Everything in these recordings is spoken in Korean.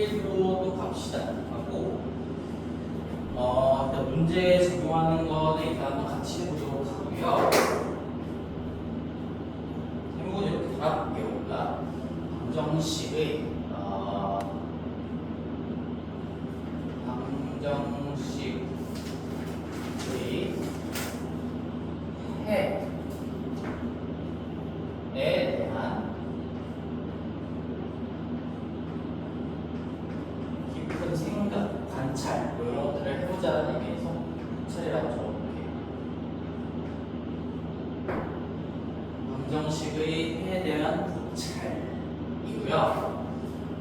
페이지로 또 갑시다. 하고 일단 문제에 적용하는 거는 일단 한번 같이 해보도록 하고요. 제목은 이렇게 달아볼게요. 우리가 방정식의 해에 대한 깊은 생각, 관찰 이런 것들을 해보자는 의미에서 관찰이라고 적어볼게요. 방정식의 해에 대한 관찰이고요.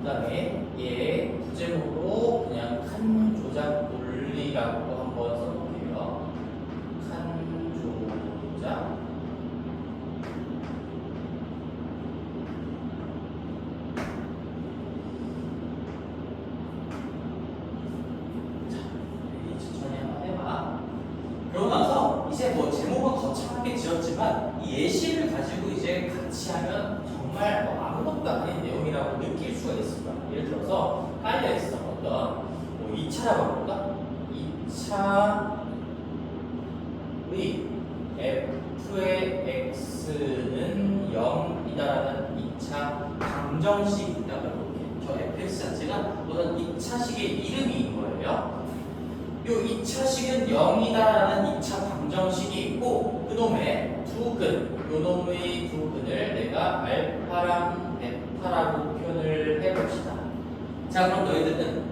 그 다음에 얘 부제목으로 그냥 칸 조작 논리라고 한번 써볼게요. 칸 조작 그러고 나서 이제 뭐 제목은 거창하게 지었지만 이 예시를 가지고 이제 같이 하면 정말 뭐 아무것도 아닌 내용이라고 느낄 수가 있을 거야. 예를 들어서 깔려 있어. 어떤 뭐 2차라고 해볼까? 2차의 f의 x는 0이다라는 2차 방정식이 있다고 해볼게. 저 fx 자체가 어떤 2차식의 이름인 거예요. 요 2차식은 0이다라는 2차 방정식이 있고 그놈의 두 근, 요놈의 두 근을 내가 알파랑 베타라고 표현을 해봅시다. 자, 그럼 너희들은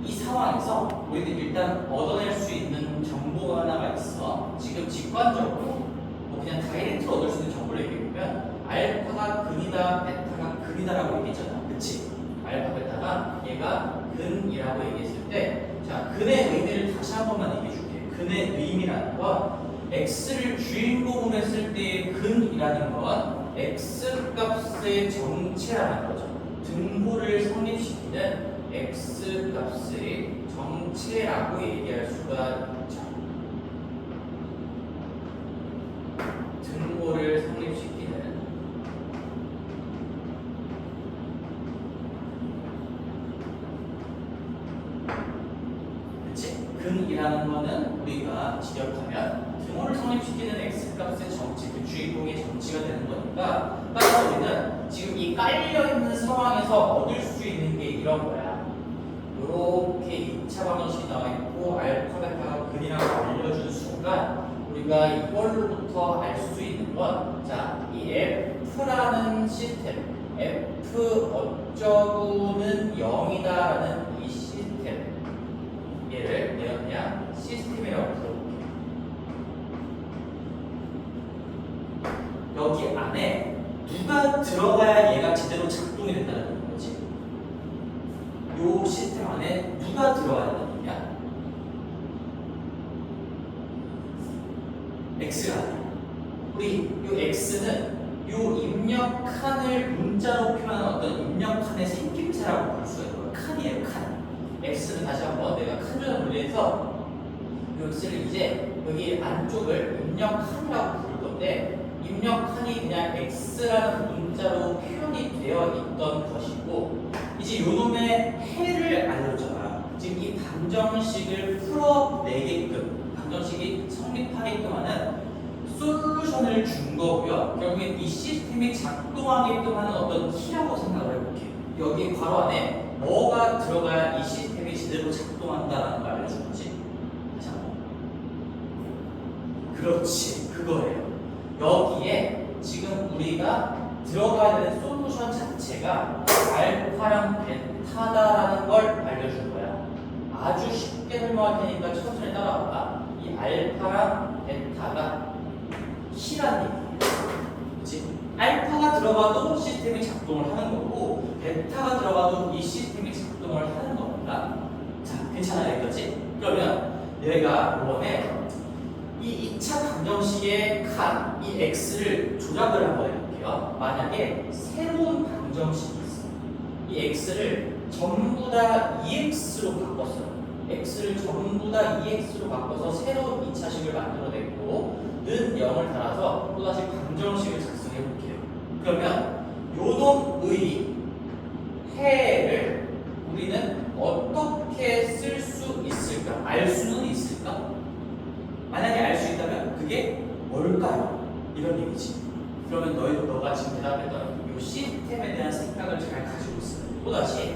이 상황에서 우리들 일단 얻어낼 수 있는 정보가 하나가 있어. 지금 직관적으로 뭐 그냥 다이렉트로 얻을 수 있는 정보를 얘기해보면 알파가 근이다, 베타가 근이다라고 얘기했잖아. 그치? 알파, 베타가 얘가 근이라고 얘기했을 때 자, 근의 의미를 다시 한 번만 얘기해 줄게. 근의 의미라는 건 x를 주인공으로 했을 때의 근이라는 건 x 값의 정체라는 거죠. 등호를 성립시키는 x 값의 정체라고 얘기할 수가 있죠. 등호를 성립시키는 근이라는 거는 우리가 지적하면 등호를 성립시키는 x값의 정치, 그 주인공의 정치가 되는 거니까 따라서 우리는 지금 이 깔려있는 상황에서 얻을 수 있는 게 이런 거야. 요렇게 2차 방정식이 나와있고 알파, 베타가 근이라고 알려준 순간 우리가 이걸로부터 알 수 있는 건 자, 이 f라는 시스템 f 어쩌고는 0이다라는 이 시스템 얘를 내가 그냥 시스템이라고 불러볼게요. 여기 안에 누가 들어가야 얘가 제대로 작동이 된다는 거지. 요 시스템 안에 누가 들어가야 된다는 거냐? x가 아니야. 우리 요 x는 요 입력칸을 문자로 표현하는 어떤 입력칸의 생김새라고 볼 수가 있고요. 칸이에요, 칸. x는 다시 한번 내가 칸 조작 논리에서 이 x를 이제 여기 안쪽을 입력칸이라고 부를 건데 입력칸이 그냥 x라는 문자로 표현이 되어 있던 것이고 이제 요놈의 해를 알려줬잖아. 지금 이 방정식을 풀어내게끔 방정식이 성립하게끔 하는 솔루션을 준 거고요. 결국엔 이 시스템이 작동하게끔 하는 어떤 키라고 생각을 해볼게요. 여기 괄호 안에 뭐가 들어가야 이 시스템이 제대로 작동한다는 걸 알려준 거지. 다시 한번. 그렇지, 그거예요. 여기에 지금 우리가 들어가야 되는 솔루션 자체가 알파랑 베타다라는 걸 알려준 거야. 아주 쉽게 설명할 테니까 천천히 따라와봐. 이 알파랑 베타가 키라는 얘기예요. 그치? 알파가 들어가도 시스템이 작동을 하는 거고 베타가 들어가도 이 시스템이 작동을 하는 겁니다. 자, 괜찮아요, 여기까지? 그러면 내가 이번에 이 2차 방정식의 칸, 이 x를 조작을 한번 해볼게요. 만약에 새로운 방정식이 있어. 이 x를 전부 다 2x로 바꿨어요. x를 전부 다 2x로 바꿔서 새로운 2차식을 만들어냈고 는 0을 달아서 또다시 방정식을 작성해 볼게요. 그러면 요놈의 해를 우리는 또다시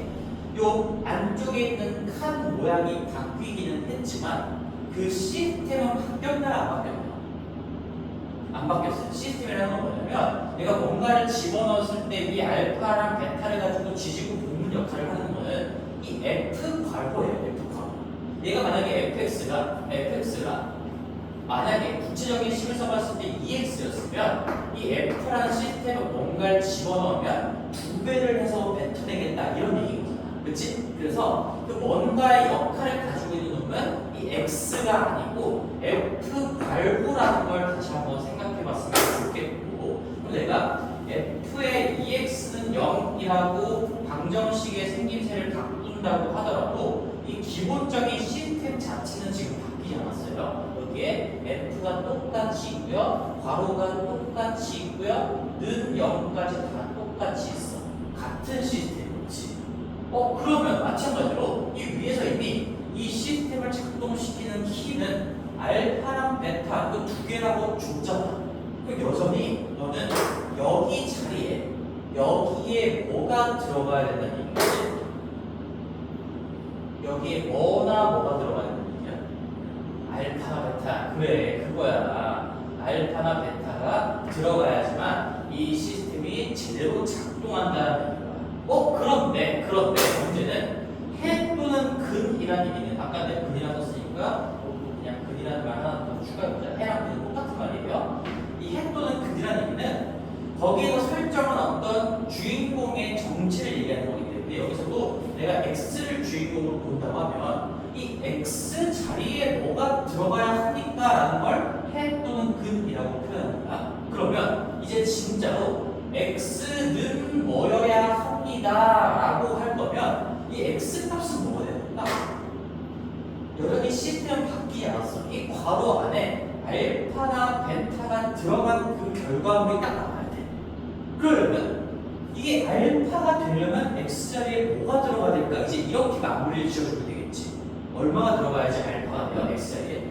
요 안쪽에 있는 칸 모양이 바뀌기는 했지만 그 시스템은 바뀌었나요? 안 바뀌었나요? 안 바뀌었어요. 시스템이라는 건 뭐냐면 내가 뭔가를 집어넣었을 때 이 알파랑 베타를 가지고 지지고 볶는 역할을 하는 거는 이 F 괄호예요. F 괄호. 얘가 만약에 fx가 만약에 구체적인 식을 써봤을 때 EX였으면 이 F라는 시스템에 뭔가를 집어넣으면 2배를 해서 뱉어내겠다 이런 얘기인 거잖아. 그치? 그래서 그 뭔가의 역할을 가지고 있는 놈은 이 X가 아니고 F 괄호라는 걸 다시 한번 생각해봤으면 좋겠고, 그럼 내가 F의 EX는 0이라고 방정식의 생김새를 바꾼다고 하더라도 이 기본적인 시스템 자체는 지금 바뀌지 않았어요. 여기에 F가 똑같이 있고요, 괄호가 똑같이 있고요, 는 0까지 다 똑같이 있어. 같은 시스템이지. 그러면 마찬가지로 이 위에서 이미 이 시스템을 작동시키는 키는 알파랑 베타 그 2개라고 줬잖아. 그럼 여전히 너는 여기 자리에 여기에 뭐가 들어가야 된다는 얘기지? 여기에 뭐가 들어가야 된다는 얘기야? 알파나 베타. 그래, 그거야. 알파나 베타가 들어가야지만 이 시스템이 제대로 작동한다는 얘기야. 그런데 문제는 해 또는 근이라는 얘기는 아까 내가 근이라고 썼으니까 그냥 근이라는 말 하나 더 추가해보자. 해랑 근은 똑같은 말이에요. 이 해 또는 근이라는 얘기는 거기에서 설정한 어떤 주인공의 정체를 얘기하는 거기 때문에 여기서도 내가 x를 주인공으로 본다고 하면 이 x 자리에 뭐가 들어가야 하니까라는 걸 해 또는 근이라고 표현합니다. 그러면 이제 진짜로 x는 뭐여야 합니다라고 할 거면 이 x 값은 뭐가 됩니까? 여전히 시스템은 바뀌지 않았어. 이 괄호 안에 알파나 베타가 들어간 그 결과물이 딱 나와야 돼. 그러려면 이게 알파가 되려면 x 자리에 뭐가 들어가야 될까? 이제 이렇게 마무리를 지어주면 되겠지. 얼마가 들어가야지 알파가 돼요? x 자리에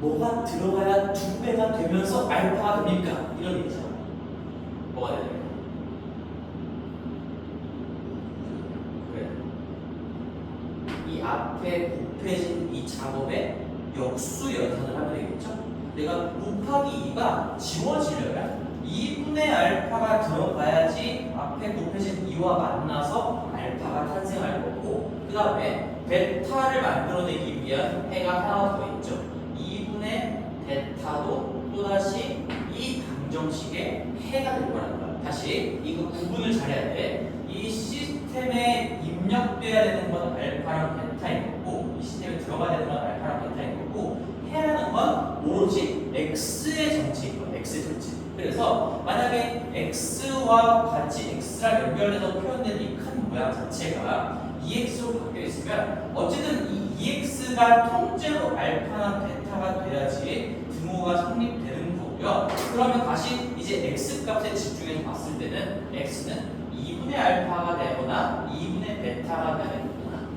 뭐가 들어가야 2배가 되면서 알파가 됩니까? 이런 얘기잖아. 뭐가 돼야 될까? 그래. 이 앞에 곱해진 이 작업에 역수 연산을 하면 되겠죠? 내가 곱하기 2가 지워지려면 2분의 알파가 들어가야지 앞에 곱해진 2와 만나서 알파가 탄생할 거고, 그 다음에 베타를 만들어내기 위한 해가 하나 더 있죠. 2분의 베타도 또다시 이 방정식의 해가 될 거라는 거야. 다시 이거 구분을 잘해야 돼. 이 시스템에 입력돼야 되는 건 알파랑 베타인 거고, 이 시스템에 들어가야 되는 건 알파랑 베타인 거고, 해라는 건 오로지 x의 정체인 거야. x의 정체. 그래서 만약에 x와 같이 x랑 연결해서 표현된 이 큰 모양 자체가 EX로 바뀌어 있으면 어쨌든 이 EX가 통째로 알파나 베타가 돼야지 등호가 성립되는 거고요. 그러면 다시 이제 X 값에 집중해서 봤을 때는 X는 2분의 알파가 되거나 2분의 베타가 되는구나.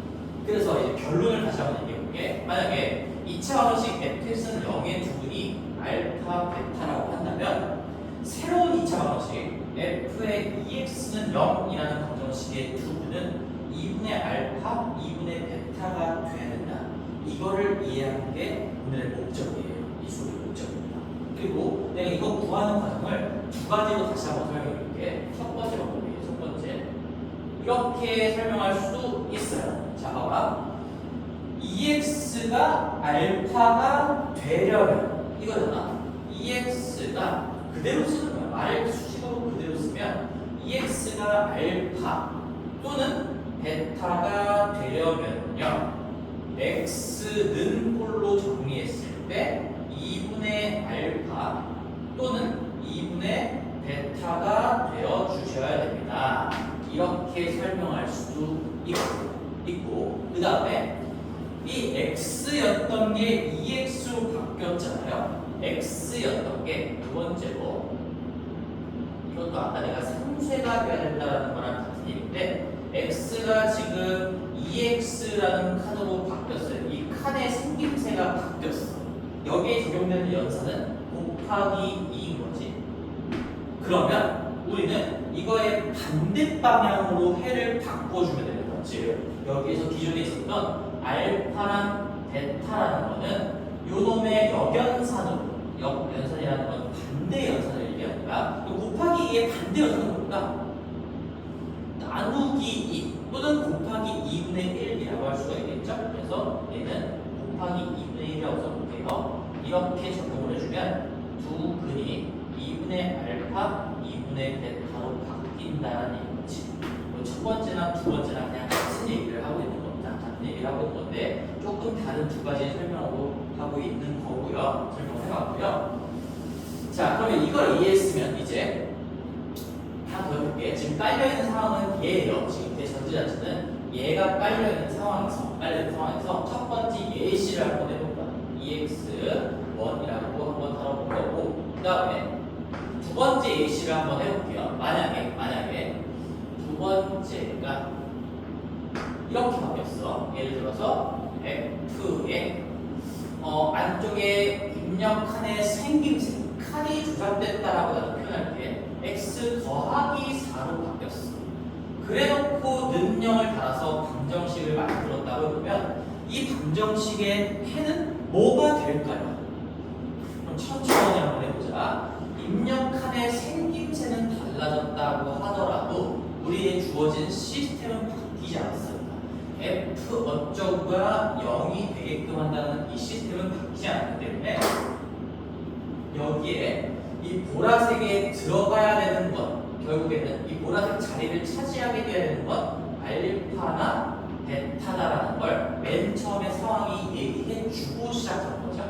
그래서 이제 결론을 다시 한번 얘기해 볼게. 만약에 2차 방정식 fx는 0의 두분이 알파, 베타라고 한다면 새로운 2차 방정식 f의 EX는 0이라는 방정식의 두분은 2분의 알파, 2분의 베타가 돼야 된다. 이거를 이해하는 게 오늘의 목적이에요. 이 수업의 목적입니다. 그리고 내가 이거 구하는 과정을 2가지로 다시 한번 설명해 볼게. 첫 번째로 볼게요. 첫 번째. 이렇게 설명할 수도 있어요. 자, 봐봐. EX가 알파가 되려면 이거잖아. EX가 그대로 쓰는 거야. 말을 수식어로 그대로 쓰면 EX가 알파 또는 베타가 되려면요, x는 꼴로 정리했을 때 2분의 알파 또는 2분의 베타가 되어 주셔야 됩니다. 이렇게 설명할 수도 있고, 그 다음에 이 x였던 게 EX로 바뀌었잖아요. x였던 게 두 번째로, 이것도 아까 내가 상쇄가 돼야 된다는 거랑 같은 얘기인데, x가 지금 EX라는 칸으로 바뀌었어요. 이 칸의 생김새가 바뀌었어. 여기에 적용되는 연산은 곱하기 2인 거지. 그러면 우리는 이거의 반대 방향으로 해를 바꿔주면 되는 거지. 여기에서 기존에 있었던 알파랑 베타라는 거는 요놈의 역연산이라는 건 반대 연산을 얘기하는 거야. 곱하기 2의 반대 연산은 뭘까? 나누기 2 또는 곱하기 2분의 1이라고 할 수가 있겠죠. 그래서 얘는 곱하기 2분의 1이라고 써볼게요. 이렇게 적용을 해주면 두 근이 2분의 알파, 2분의 베타로 바뀐다는 얘기지. 첫 번째나 두 번째나 그냥 같은 얘기를 하고 있는 겁니다. 같은 얘기를 하고 있는 건데 조금 다른 두 가지 설명으로 하고 있는 거고요. 설명을 해봤고요. 자, 그러면 이걸 이해했으면 이제 하나 더 해볼게. 지금 깔려있는 상황은 얘예요. 지금 내 전제 자체는 얘가 깔려있는 상황에서 첫 번째 예시를 한번 해볼까. EX1이라고 한번 다뤄볼 거고, 그 다음에 두 번째 예시를 한번 해볼게요. 만약에 두 번째가 이렇게 바뀌었어. 예를 들어서 F의 안쪽에 입력칸의 생김새, 칸이 조작됐다라고 나는 표현할게. X 더하기 4로 바뀌었어. 그래놓고 능력을 달아서 방정식을 만들었다고 해보면 이 방정식의 해는 뭐가 될까요? 그럼 천천히 한번 해보자. 입력칸의 생김새는 달라졌다고 하더라도 우리의 주어진 시스템은 바뀌지 않았습니다. F 어쩌고가 0이 되게끔 한다는 이 시스템은 바뀌지 않기 때문에 여기에 이 보라색에 들어가야 되는 것, 결국에는 이 보라색 자리를 차지하게 되어야 되는 것 알파나 베타다라는 걸 맨 처음에 상황이 얘기해 주고 시작한 거죠.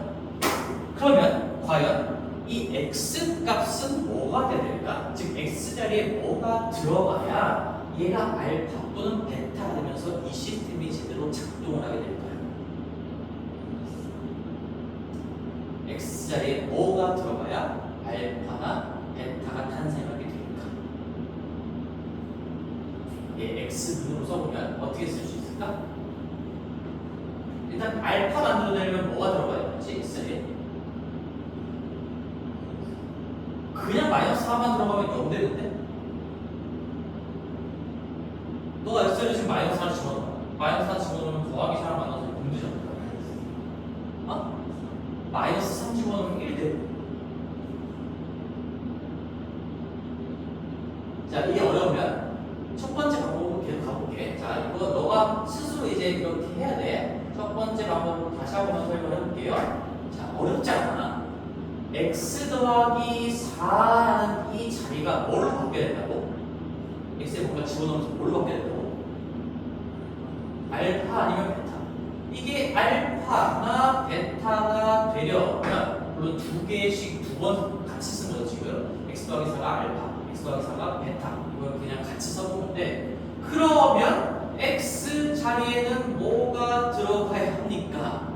그러면 과연 이 x 값은 뭐가 돼야 될까? 즉 x 자리에 뭐가 들어가야 얘가 알파 또는 베타가 되면서 이 시스템이 제대로 작동을 하게 될까요? x 자리에 뭐가 들어가야 알파나 베타가 탄생하게 될까? 예, x 눈으로 써보면 어떻게 쓸 수 있을까? 일단 알파 만들어내려면 뭐가 들어가야 되지? x에 그냥 마이너스 4만 들어가면 0 되는데? 너가 x를 지금 마이너스 4 집어넣어. 마이너스 4 집어넣으면 더하기 4를 만나서 0 되잖아. 어? 마이너스 3 집어넣으면 1 되고. 자, 이게 어려우면 첫 번째 방법으로 계속 가볼게. 자, 이거 너가 스스로 이제 이렇게 해야 돼. 첫 번째 방법으로 다시 한번 설명을 해볼게요. 자, 어렵지 않아. x 더하기 4라는 이 자리가 뭘로 바뀌어야 된다고? x에 뭔가 집어넣으면서 뭘로 바뀌어야 된다고? 알파 아니면 베타. 이게 알파나 베타가 되려면 물론 두 개씩 두 번 같이 쓴 거죠 지금. x 더하기 4가 알파, x 더하기 4가 베타. 이걸 그냥 같이 써보는데 그러면 x 자리에는 뭐가 들어가야 합니까?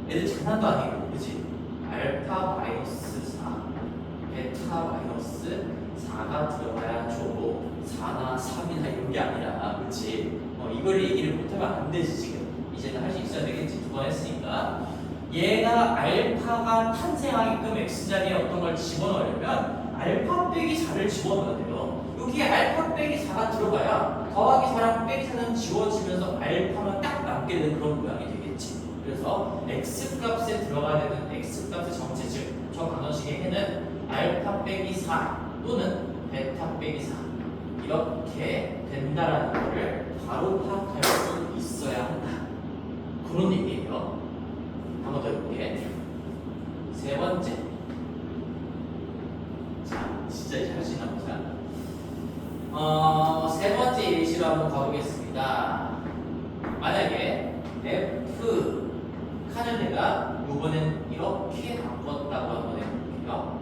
애들 장난도 아니고, 그치? 알파 마이너스 4, 베타 마이너스 4가 들어가야죠. 4나 3이나 이런 게 아니라, 그치? 이걸 얘기를 못하면 안 되지, 지금. 이제는 할 수 있어야 되겠지. 두 번 했으니까. 얘가 알파가 탄생하게끔 x자리에 어떤 걸 집어넣으려면 알파 빼기 4를 집어넣어야 돼요. 여기에 알파 빼기 4가 들어가야 더하기 4랑 빼기 4는 지워지면서 알파만 딱 남게 되는 그런 모양이 되겠지. 그래서 x값에 들어가야 되는 x값의 정체, 즉 저 방정식의 해는 알파 빼기 4 또는 베타 빼기 4 이렇게 된다라는 거를 바로 파악할 수 있어야 한다. 그런 얘기예요. 한 번 더 해볼게. 세 번째. 자, 진짜 이제 할 수 있나 보자. 세 번째 예시로 한번 가보겠습니다. 만약에 F 칸을 내가 이번엔 이렇게 바꿨다고 한번 해볼게요.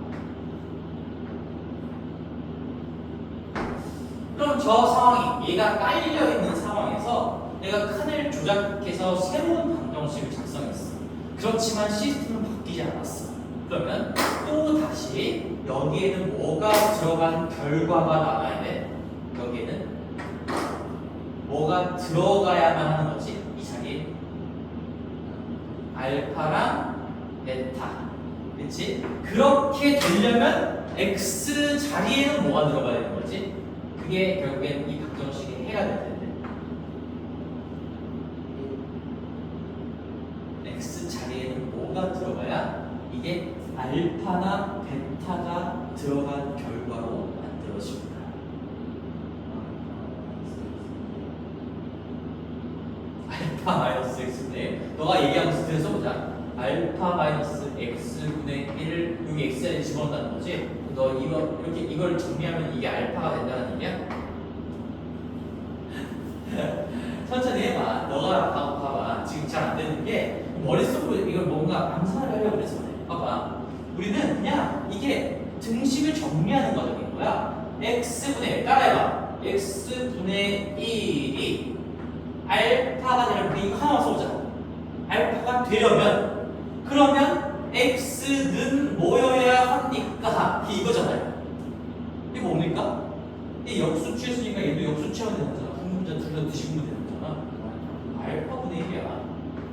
그럼 저 상황이 얘가 깔려 있는 상황에서 내가 칸을 조작해서 새로운 방정식을 작성했어. 그렇지만 시스템은 바뀌지 않았어. 그러면 또 다시 여기에는 뭐가 들어간 결과가 나와야 돼? 여기에는 뭐가 들어가야만 하는 거지? 이 자리에 알파랑 베타, 그렇지? 그렇게 되려면 x 자리에는 뭐가 들어가야 되는 거지? 그게 결국엔 이 방정식의 해가 될 텐데. x 자리에는 뭐가 들어가야 이게 알파나 베타가 들어간 결과로 만들어집니다. 알파 마이너스 x분의 너가 얘기한 거 스트레스 써보자. 알파 마이너스 x분의 1 여기 x에 집어넣는다는 거지. 너 이거 이렇게 이걸 정리하면 이게 알파가 된다는 얘기야? 천천히 해봐. 너가 봐봐. 지금 잘 안 되는 게 머릿속으로 이걸 뭔가 암산을 하려고 그래서 그래. 봐봐. 우리는 그냥 이게 등식을 정리하는 과정인 거야. x분의 1 따라해봐. x분의 1이 알파가 되려면 이거 하나만 써보자. 알파가 되려면 그러면 x는 뭐여야 합니까? 이거잖아요. 이게 뭡니까? 이 역수 취했으니까 얘도 역수 취하면 되는 거잖아. 분분자 둘 다 뒤집으면 되는 거잖아. 알파분의 1이야.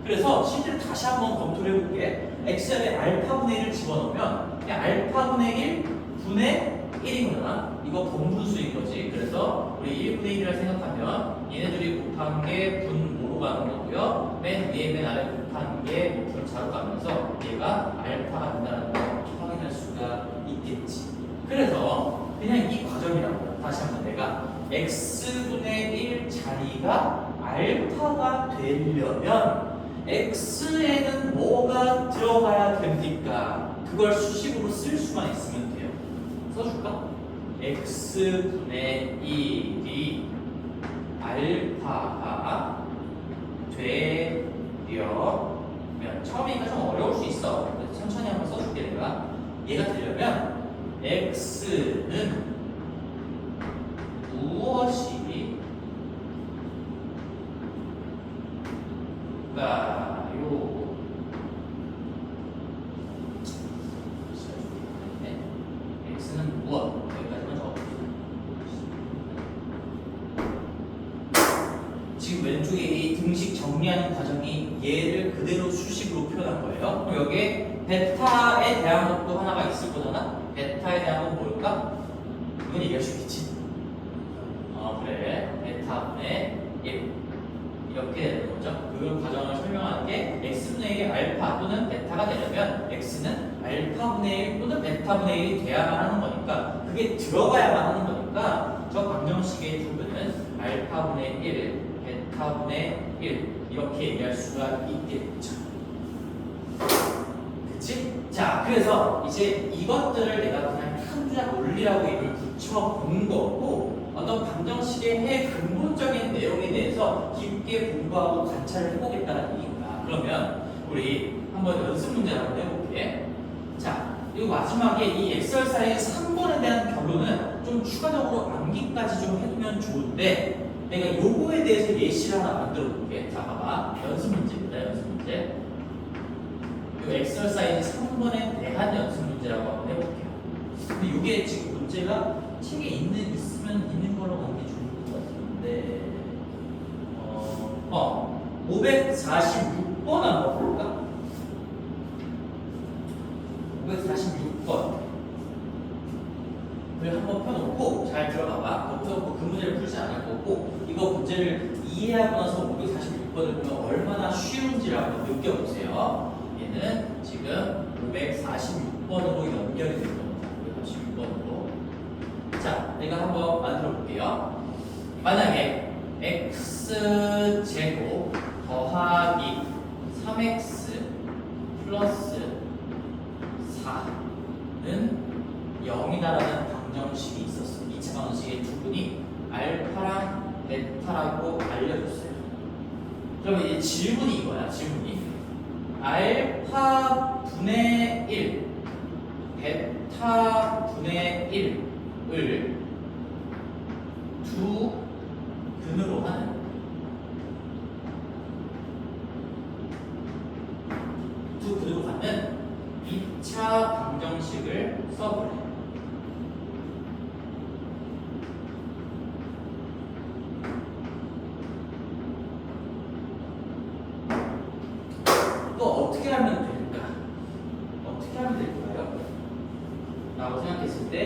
그래서 실제로 다시 한번 검토를 해볼게. x에 알파분의 1을 집어넣으면 그냥 알파분의 1 분의 1인 거잖아. 이거 본분수인 거지. 그래서 우리 1분의 1이라 생각하면 얘네들이 곱한 게 분모로 가는 거고요. 맨 위에 맨 아래 곱한 게 분자로 가면서 얘가 알파가 된다는 거 확인할 수가 있겠지. 그래서 그냥 이 과정이라고. 다시 한번 내가 x분의 1 자리가 알파가 되려면 x에는 뭐가 들어가야 됩니까? 그걸 수식으로 쓸 수만 있으면 돼요. 써줄까? x분의 1이 알파가 되려면 처음이니까 좀 어려울 수 있어. 천천히 한번 써줄게 내가. 얘가 되려면 x는 무엇이 가요? x는 무엇? 여기까지만 적어볼게요. 지금 왼쪽에 이 등식 정리하는 과정이 얘를 그대로 수식으로 표현한 거예요. 그럼 여기에 베타에 대한 것도 하나가 있을 거잖아? 베타에 대한 건 뭘까? 이건 얘기할 수 있겠지? 그래. 베타분의 1 이렇게 되는 거죠. 그 과정을 설명하는 게 x분의 1이 알파 또는 베타가 되려면 x는 알파분의 1 또는 베타분의 1이 돼야만 하는 거니까 그게 들어가야만 하는 거니까 저 방정식의 부분은 알파분의 1, 베타분의 1 이렇게 얘기할 수가 있겠죠. 그치? 자, 그래서 이제 이것들을 내가 그냥 한 줄 논리라고 이걸 붙여본 거고 어떤 방정식의 해 근본적인 내용에 대해서 깊게 공부하고 관찰을 해보겠다는 얘기입니다. 그러면 우리 한번 연습 문제 한번 해볼게. 자, 그리고 마지막에 이 엑설사이즈 3번에 대한 결론은 좀 추가적으로 암기까지 좀 해두면 좋은데 내가 요거에 대해서 예시를 하나 만들어 볼게. 자, 봐봐. 연습 문제입니다. 연습 문제. 이 엑설사이즈 3번에 대한 연습 문제라고 한번 해볼게요. 근데 이게 지금 문제가 책에 있으면 있는 걸로 가는 게 좋을 것 같은데 546번 한번 볼까? 546번을 한번 펴놓고 잘 들어봐봐. 펴놓고 그 문제를 풀지 않을 거고 이거 문제를 이해하고 나서 546번을 보면 얼마나 쉬운지를 한번 느껴보세요. 얘는 지금 546번으로 연결이 될 겁니다. 546번으로. 자, 내가 한번 만들어 볼게요. 만약에 x제곱 더하기 3x 플러스 4는 0이다라는 방정식이 있었어. 2차 방정식의 두 분이 알파랑 베타라고 알려줬어요. 그럼 이제 질문이 이거야. 질문이 알파 분의 1 베타 분의 1을 두 근으로 하는 두 2차 방정식을 써볼래. 또 어떻게 하면 될까? 어떻게 하면 될까요? 라고 생각했을 때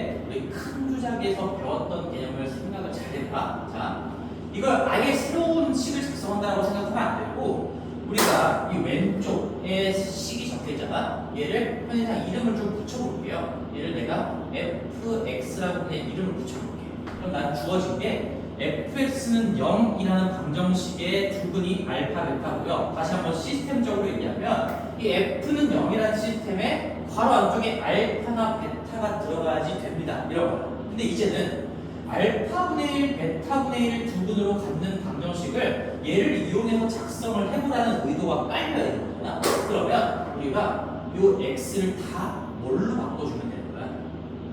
큰 주작에서 배웠던 개념을 생각을 잘 해봐. 자, 이걸 아예 새로운 식을 작성한다고 생각하면 안 되고 우리가 이 왼쪽에 식이 적혀있잖아. 얘를 편의상 이름을 좀 붙여볼게요. 얘를 내가 fx라고 그냥 이름을 붙여볼게. 그럼 난 주어진 게 fx는 0이라는 방정식의 두근이 알파, 베타고요. 다시 한번 시스템적으로 얘기하면 이 f는 0이라는 시스템에 괄호 안쪽에 알파나 베타가 들어가야지 됩니다. 이런 거예요. 근데 이제는 알파분의 1, 베타분의 1 두근으로 갖는 방정식을 얘를 이용해서 작성을 해보라는 의도가 깔려 있는 거잖아. 그러면 우리가 요 x를 다 뭘로 바꿔주면 되는 거야?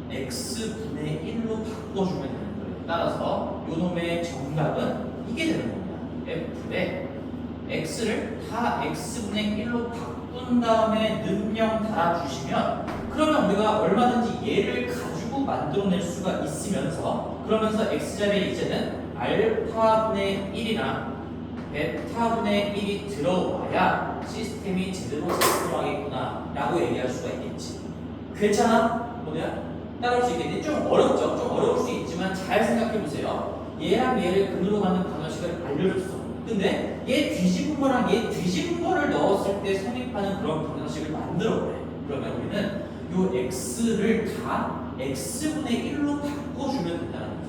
x분의 1로 바꿔주면 되는 거예요. 따라서 요 놈의 정답은 이게 되는 겁니다. f에 x를 다 x분의 1로 바꾼 다음에 는영 달아주시면 그러면 우리가 얼마든지 얘를 가지고 만들어낼 수가 있으면서 그러면서 x자리에 이제는 알파분의 1이나 베타분의 1이 들어와야 시스템이 제대로 작동하겠구나 라고 얘기할 수가 있겠지. 괜찮아? 뭐냐? 따라올 수 있겠니? 좀 어렵죠? 좀 어려울 수 있지만 잘 생각해보세요. 얘랑 얘를 근으로 가는 방정식을 알려줬어. 근데 얘 뒤집은 거랑 얘 뒤집은 거를 넣었을 때 성립하는 그런 방정식을 만들어버려. 그러면 우리는 요 x를 다 x분의 1로 바꿔주면 된다는 거야.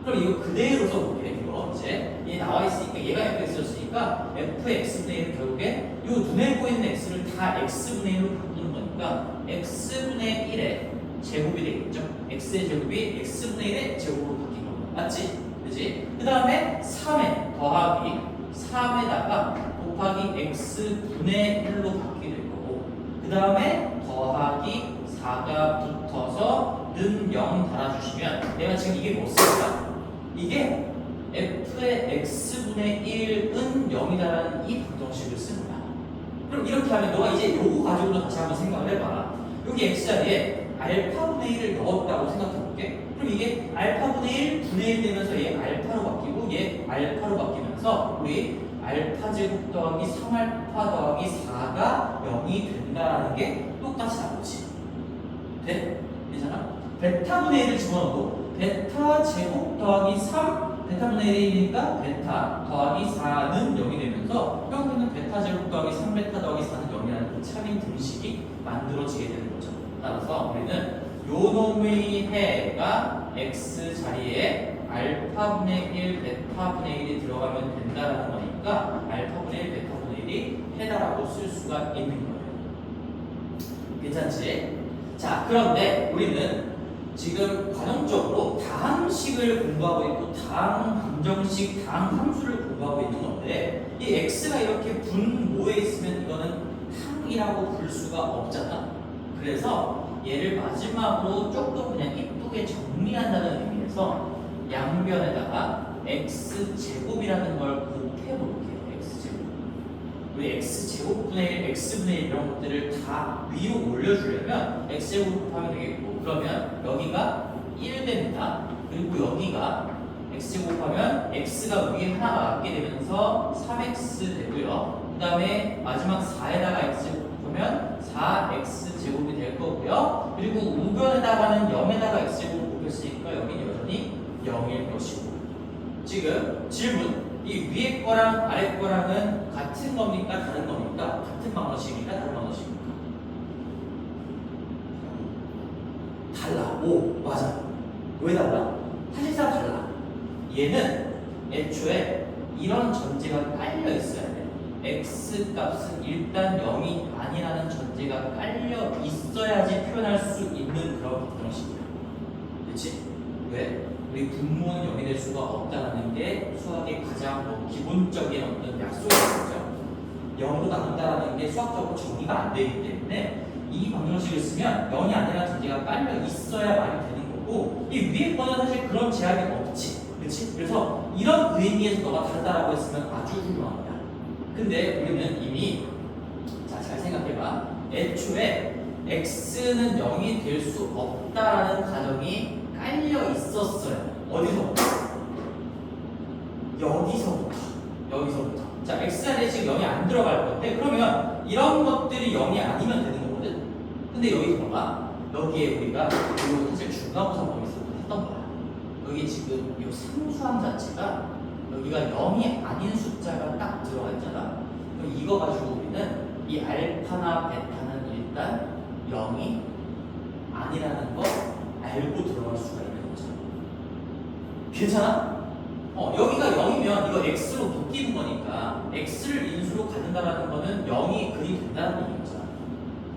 그럼 이거 그대로 써볼게. 이거 이제 얘 나와 있으니까 얘가 fx였으니까 fx분의 1은 결국에 요 눈에 보이는 x를 다 x분의 1로 바꾸는 거니까 x분의 1에 제곱이 되겠죠? x의 제곱이 x분의 1의 제곱으로 바뀐 겁니다. 맞지? 그지? 그 다음에 3에 더하기 3에다가 곱하기 x분의 1로 바뀌게 될 거고 그 다음에 더하기 4가 붙어서 는 0 달아주시면 내가 지금 이게 뭐 쓸까? 이게 f의 x분의 1은 0이다라는 이 방정식을 쓰는 거야. 그럼 이렇게 하면 너가 이제 요거 가지고도 다시 한번 생각을 해봐. 여기 x자리에 알파분의 1을 넣었다고 생각해볼게. 그럼 이게 알파분의 1 분의 1 되면서 얘 알파로 바뀌고 얘 알파로 바뀌면서 우리 알파 제곱 더하기 3알파 더하기 4가 0이 된다는 게 똑같이 나오지. 돼? 괜찮아? 베타분의 1을 집어넣고 베타 제곱 더하기 3 베타분의 1이니까 베타 더하기 4는 0이 되면서 결국에는 베타 제곱 더하기 3베타 더하기 4는 0이라는 그 차림 등식이 만들어지게 되는 거죠. 따라서 우리는 요 놈의 해가 x 자리에 알파분의 1, 베타분의 1이 들어가면 된다는 거니까 알파분의 1, 베타분의 1이 해다라고 쓸 수가 있는 거예요. 괜찮지? 자, 그런데 우리는 지금 관용적으로 다항식을 공부하고 있고 다항 방정식, 다항 함수를 공부하고 있는 건데 이 x가 이렇게 분모에 있으면 이거는 항이라고 부를 수가 없잖아. 그래서 얘를 마지막으로 조금 그냥 이쁘게 정리한다는 의미에서 양변에다가 x제곱이라는 걸 곱해볼게요. x제곱. 우리 x제곱분의 1, x분의 1 이런 것들을 다 위로 올려주려면 x제곱 곱하면 되겠고 그러면 여기가 1 됩니다. 그리고 여기가 x제곱 곱하면 x가 위에 하나가 남게 되면서 3x 되고요. 그 다음에 마지막 4에다가 x제곱 곱하면 4x 제곱이 될 거고요. 그리고 우변에다가는 0에다가 x제곱 곱했으니까 여기는 여전히 0일 것이고. 지금 질문. 이 위에 거랑 아래 거랑은 같은 겁니까? 다른 겁니까? 같은 방정식입니까? 다른 방정식입니까? 달라. 오, 맞아. 왜 달라? 사실상 달라. 얘는 애초에 이런 전제가 깔려 있어야 돼. x 값은 일단 0이 아니라는 전제가 깔려 있어야지 표현할 수 있는 그런 방정식이야. 그렇지? 왜? 우리 분모는 0이 될 수가 없다는 게 수학의 가장 기본적인 어떤 약속이죠. 0으로 나눈다는 게 수학적으로 정의가 안 되기 때문에 이 방정식을 쓰면 0이 아니라는 전제가 깔려 있어야 말이 되는 거고 이 위에 거는 사실 그런 제약이 없지. 그렇지? 그래서 이런 의미에서 너가 다르다라고 했으면 아주 훌륭합니다. 근데 우리는 이미 잘 생각해봐. 애초에 x는 0이 될 수 없다라는 가정이 깔려 있었어요. 어디서부터? 여기서부터. 자, x자리에 지금 0이 안 들어갈 건데 그러면 이런 것들이 0이 아니면 되는 거거든. 근데 여기 봐봐. 여기에 우리가 이거 사실 중간고사 범위 있었거든. 여기 지금 이 상수함 자체가 여기가 0이 아닌 숫자가 딱 들어가 있잖아. 그럼 이거 가지고 우리는 이 알파나 베타는 일단 0이 아니라는 거 알고 들어갈 수가 있는 거죠. 괜찮아? 여기가 0이면 이거 x로 바뀌는 거니까 x를 인수로 갖는다라는 거는 0이 그리 된다는 얘기인 거잖아.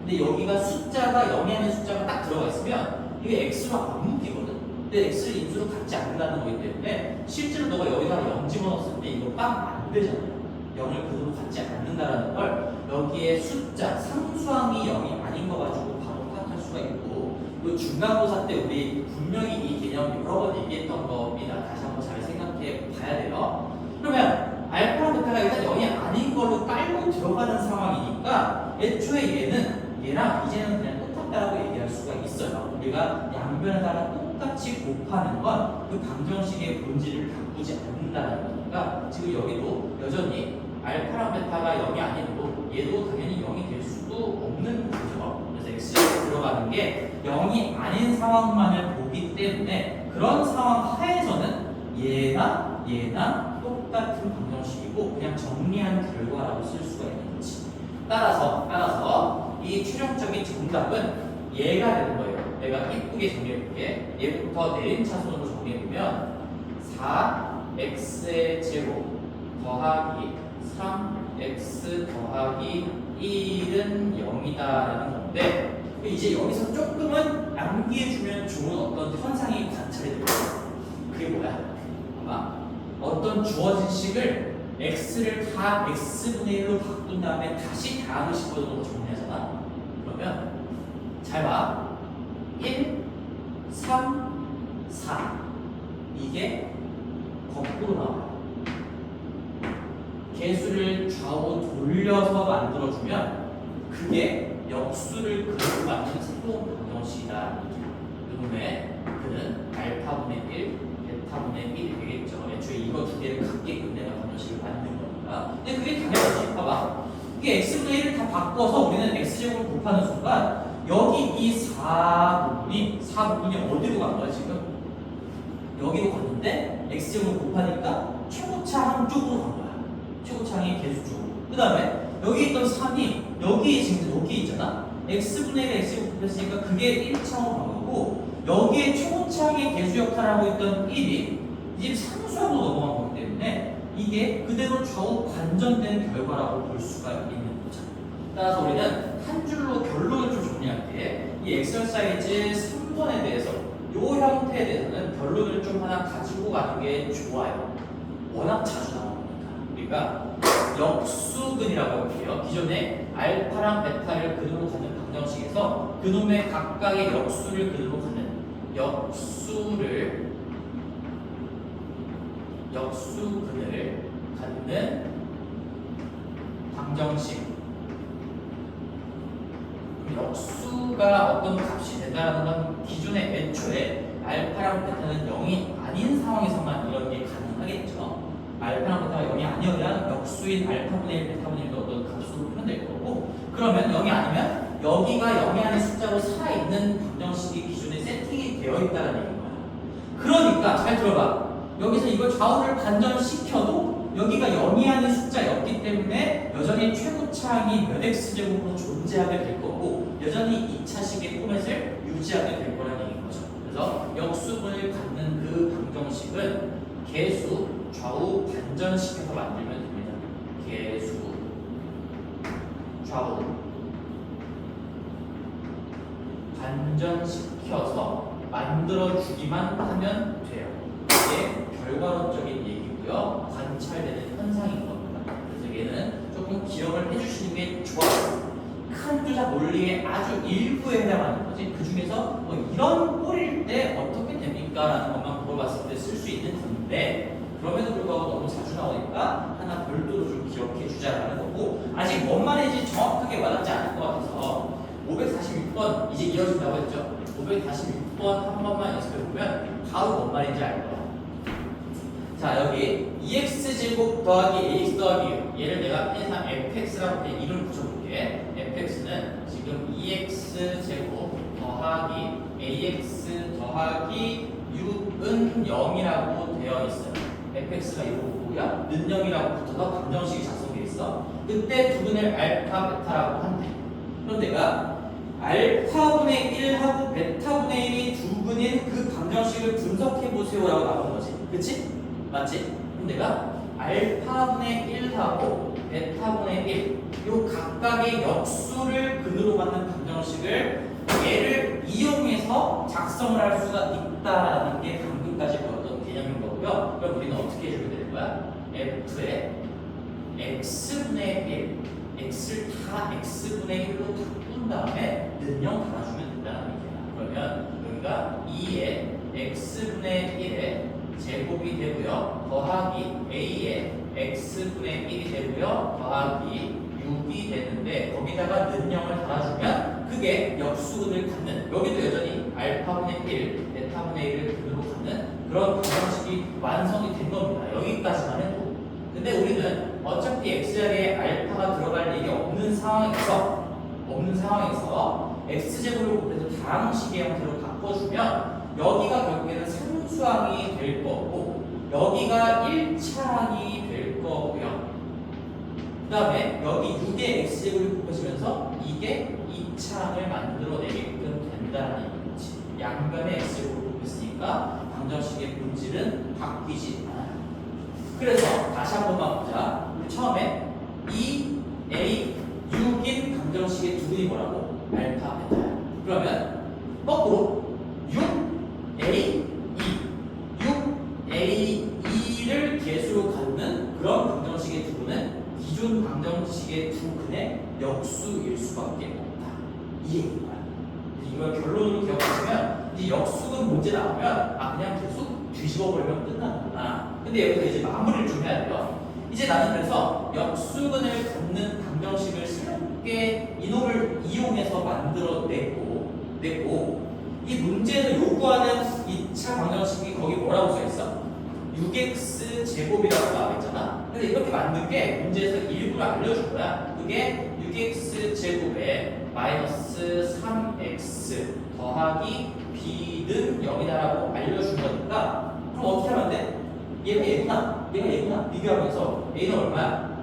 근데 여기가 숫자가 0이 아닌 숫자가 딱 들어가 있으면 이게 x로 안 묶이거든. 근데 x를 인수로 갖지 않는다는 거기 때문에 실제로 너가 여기다가 0 집어넣었을 때 이거 빵 안 되잖아요. 0을 그대로 갖지 않는다라는 걸 여기에 숫자, 상수항이 0이 아닌 거 가지고 바로 파악할 수가 있고, 이 중간고사 때 우리 분명히 이 개념 여러 번 얘기했던 겁니다. 다시 한번 잘 생각해 봐야 돼요. 그러면 알파랑 베타가 일단 0이 아닌 걸로 깔고 들어가는 상황이니까 애초에 얘랑 이제는 그냥 똑같다라고 얘기할 수가 있어요. 우리가 양변에다가 똑같이 곱하는 건 그 방정식의 본질을 바꾸지 않는다는 거니까 지금 여기도 여전히 알파랑 베타가 0이 아니고 얘도 당연히 0이 될 수도 없는 거죠. 그래서 x에 들어가는 게 0이 아닌 상황만을 보기 때문에 그런 상황 하에서는 얘나 똑같은 방정식이고 그냥 정리한 결과라고 쓸 수가 있는 거지. 따라서 이 최종적인 정답은 얘가 되는 거예요. 내가 이쁘게 정리해볼게. 얘부터 내림차순으로 정리해보면 4x의 제곱 더하기 3x 더하기 1은 0이다라는 건데, 이제 여기서 조금은 암기해주면 좋은 어떤 현상이 관찰이 됩니다. 그게 뭐야? 아마 어떤 주어진 식을 x를 다 x분의 1로 바꾼 다음에 다시 다음을 식으로 정리하잖아. 그러면 잘 봐. 1, 3, 4 이게 거꾸로 나와요. 개수를 좌우 돌려서 만들어주면 그게 역수를 그대로 만드는 새로운 방정식이다. 그놈의 그는 알파분의 1, 베타분의 1이 되겠죠. 애초에 이거 두 개를 갖게끔 내가 방정식을 만든 거니까. 근데 그게 당연하지. 봐봐. 이게 x분의 1을 다 바꿔서 우리는 x제곱을 곱하는 순간 여기 이 4부분이 어디로 간 거야 지금? 여기로 갔는데 x제곱을 곱하니까 최고차 한쪽으로 간 거야. 최고차항의 개수 쪽으로. 그 다음에 여기 있던 3이 여기에 지금 여기 있잖아. x분의 1에 x제곱 곱했으니까 그게 1차원으로 간 거고, 여기에 최고차항의 개수 역할을 하고 있던 1이 이제 상수하고 넘어간 거기 때문에 이게 그대로 좌우 반전된 결과라고 볼 수가 있는 거죠. 따라서 우리는 한 줄로 결론을 좀 정리할게. 이 엑서사이즈 3번에 대해서 이 형태에 대해서는 결론을 좀 하나 가지고 가는 게 좋아요. 워낙 자주 나오니까. 우리가 역수근이라고 할게요. 기존에 알파랑 베타를 그대로 갖는 방정식에서 그놈의 각각의 역수를 그대로 갖는 역수근을 갖는 방정식. 역수가 어떤 값이 된다는 건 기존의 애초에 알파랑 베타는 0이 아닌 상황에서만 이런 게 가능하겠죠. 알파랑 베타가 0이 아니어야 역수인 알파분의 1, 베타분의 1도 어떤 값으로 표현될 거고, 그러면 0이 아니면 여기가 0이 아닌 숫자로 살아있는 방정식이 기존에 세팅이 되어 있다는 얘기인 거야. 그러니까 잘 들어봐. 여기서 이걸 좌우를 반전시켜도 여기가 0이 아닌 숫자였기 때문에 여전히 최고차항이 몇 x제곱으로 존재하게 될 거고 여전히 2차식의 포맷을 유지하게 될 거라는 얘기인 거죠. 그래서 역수분을 갖는 그 방정식은 개수 좌우 반전시켜서 만들면 됩니다. 개수 좌우 반전시켜서 만들어주기만 하면 돼요. 이게 결과론적인 얘기고요. 관찰되는 현상인 겁니다. 그래서 얘는 조금 기억을 해주시는 게 좋아요. 큰 투자 논리의 아주 일부에 해당하는 거지. 그 중에서 뭐 이런 꼴일 때 어떻게 됩니까? 라는 것만 물어봤을 때 쓸 수 있는 건데, 그럼에도 불구하고 너무 자주 나오니까 하나 별도로 좀 기억해 주자라는 거고, 아직 뭔 말인지 정확하게 와닿지 않을 것 같아서 546번 이제 이어진다고 했죠. 546번 한 번만 연습해 보면 바로 뭔 말인지 알 거야. 자, 여기 2x제곱 더하기 ax 더하기 얘를 내가 편의상 fx라고 그냥 이름을 붙여볼게. fx는 지금 2x제곱 더하기 ax 더하기 6은 0이라고 되어 있어요. fx가 이거고요. 는 0이라고 붙어서 방정식이 작성되어 있어. 그때 두분의 알파, 베타라고 한대. 그럼 내가 알파분의 1하고 베타분의 1이 두 분인 그 방정식을 분석해 보세요라고 나온 거지. 그치? 맞지? 그럼 내가 알파분의 1하고 베타분의 1, 요 각각의 역수를 근으로 갖는 방정식을 얘를 이용해서 작성을 할 수가 있다라는 게 방금까지 배웠던 개념인 거고요. 그럼 우리는 어떻게 해주게 되는 거야? f의 x분의 1, x를 다 x분의 1로 바꾼 다음에 는 0 달아주면 된다는 얘기야. 그러면 여기가 2의 x분의 1의 제곱이 되고요. 더하기 a의 x분의 1이 되고요. 더하기 6이 되는데 거기다가 는 0을 달아주면 그게 역수근을 갖는, 여기도 여전히 알파분의 1, 베타분의 1을 근으로 갖는 그런 방정식이 완성이 된 겁니다. 여기까지만 해도. 근데 우리는 어차피 x자리에 알파가 들어갈 일이 없는 상황에서 x제곱을 곱해서 다항식의 형태로 바꿔주면 여기가 결국에는 상수항이 될 거고 여기가 1차항이 될 거고요. 그 다음에 여기 6의 x제곱을 곱해주면서 이게 2차항을 만들어내게끔 된다는 얘기지. 양변의 x제곱을 곱했으니까 방정식의 본질은 바뀌지 않아요. 그래서 다시 한 번만 보자. 우리 처음에 2a 6인 방정식의 두 분이 뭐라고? 알파, 베타야. 그러면 거꾸로 6a 6a2를 계수로 갖는 그런 방정식의 두 분은 기존 방정식의 두 근의 역수일 수밖에 없다. 이 얘기인 거야. 이걸 결론으로 기억하시면 이제 역수근 문제 나오면 그냥 계속 뒤집어 버리면 끝나는구나. 근데 여기서 이제 마무리를 좀 해야 돼요. 이제 나는 그래서 역수근을 갖는 방정식을 새롭게 이놈을 이용해서 만들어냈고 이 문제를 요구하는 2차 방정식이 거기 뭐라고 써있어? 6x 제곱이라고 나와있잖아. 근데 이렇게 만든 게 문제에서 일부러 알려줄 거야. 그게 6x 제곱에 마이너스 3x 더하기 b는 0이다라고 알려준 거니까 그럼 어떻게 하면 돼? 얘가 얘구나 비교하면서 a는 얼마야?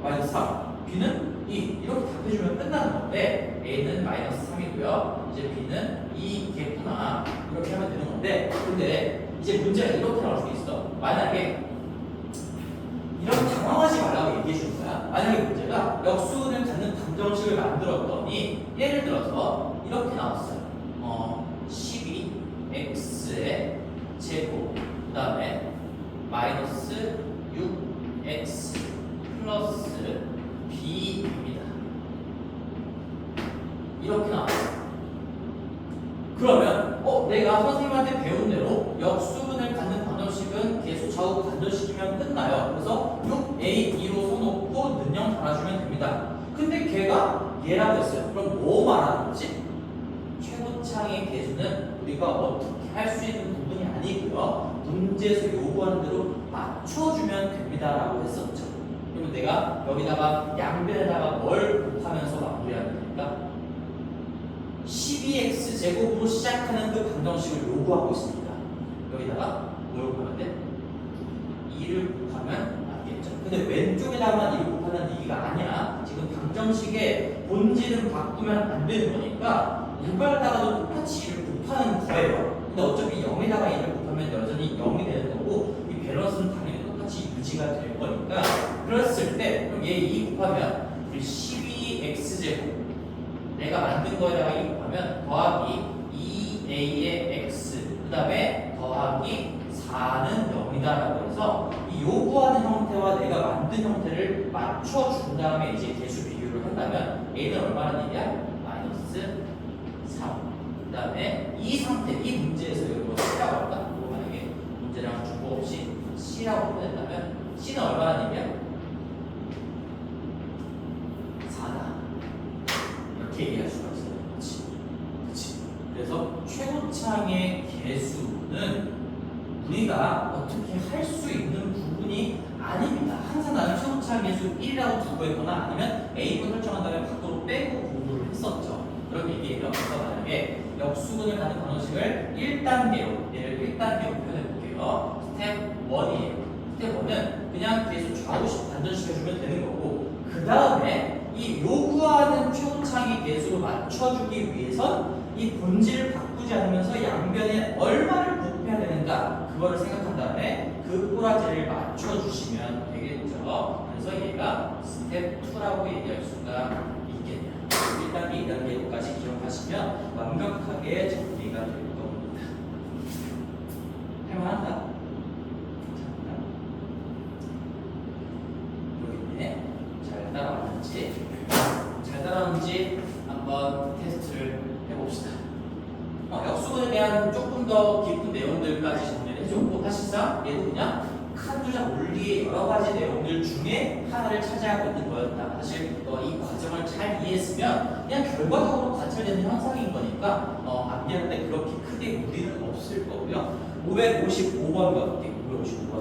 마이너스 3, b는 2 이렇게 답해주면 끝나는 건데 a는 마이너스 3이고요 이제 b는 2겠구나 이렇게 하면 되는 건데 근데 이제 문제가 이렇게 나올 수 있어. 만약에 이런 당황하지 말라고 얘기해 주는 거야. 만약에 문제가 역수근을 갖는 방정식을 만들었더니 예를 들어서 이렇게 나왔어요. 12x의 제곱 그 다음에 마이너스 6x 플러스 b입니다. 이렇게 나왔어요. 그러면 내가 선생님한테 배운 대로 역수근을 갖는 방정식은 계수 좌우 반전시키면 끝나요. 그래서 6a2로 써놓고 는 0 달아주면 됩니다. 근데 걔가 얘라고 했어요. 그럼 뭐 말하는 거지? 최고창의 계수는 우리가 어떻게 할 수 있는 부분이 아니고요. 문제에서 요구하는 대로 맞춰주면 됩니다라고 했었죠. 그러면 내가 여기다가 양변에다가 뭘 곱하면서 마무리하면 됩니까? 12x 제곱으로 시작하는 그 방정식을 요구하고 있습니다. 여기다가 뭘 곱하면 돼? 2를 곱하면 맞겠죠. 근데 왼쪽에다가만 2를 곱하는 얘기가 아니야. 지금 방정식의 본질은 바꾸면 안 되는 거니까 우발다가도 똑같이 2를 곱하는 거예요. 근데 어차피 0에다가 2를 곱하면 여전히 0이 되는 거고 이 밸런스는 당연히 똑같이 유지가 될 거니까 그랬을 때 그럼 얘 2 곱하면 12x 제곱 내가 만든 거에다가 2 곱하면 더하기 2a의 x 그 다음에 더하기 4는 0이다라고 해서 이 요구하는 형태와 내가 만든 형태를 맞춰준 다음에 이제 계수 비교를 한다면 a는 얼마나 되냐? 마이너스 3. 그 다음에 이 상태, 이 문제에서 여기 뭐 C라고 할까? 뭐 만약에 문제랑 중복 없이 C라고 보낸다면 C는 얼마나 되냐? 4다. 이렇게 얘기할 수가 있어요. 그치? 그래서 최고창의 개수는 우리가 어떻게 할 수 있는 부분이 아닙니다. 항상 나는 최고창 개수 1이라고 두고 있거나 아니면 A로 설정한 다음에 밖으로 빼고 공부를 했었죠. 이런 얘기예요. 그래서 만약에 역수근을 가는 방정식을 1단계로 얘를 1단계로 표현해 볼게요. 스텝 1이에요. 스텝 1은 그냥 계속 좌우식 반전시켜주면 되는 거고, 그 다음에 이 요구하는 최고차기 계수로 맞춰주기 위해선 이 본질을 바꾸지 않으면서 양변에 얼마를 곱해야 되는가, 그거를 생각한 다음에 그 꼬라지를 맞춰주시면 되겠죠. 그래서 얘가 스텝 2라고 얘기할 수가 있겠네요. 1단계, 2단계까지 기억하시면 완벽하게 정리가 될 겁니다. 할만한가? 모르겠네. 잘 따라왔는지 한번 테스트를 해봅시다. 역수근에 대한 조금 더 깊은 내용들까지 정리를 해줬고, 사실상 얘도 그냥 칸두자 원리의 여러 가지 내용들 중에 하나를 차지하고 있는 거였다. 사실 이 과정을 잘 이해했으면 그냥 결과적으로 관찰되는 현상인 거니까 안 미안한데 그렇게 크게 무리는 없을 거고요. 555번 가볼게요. 555번.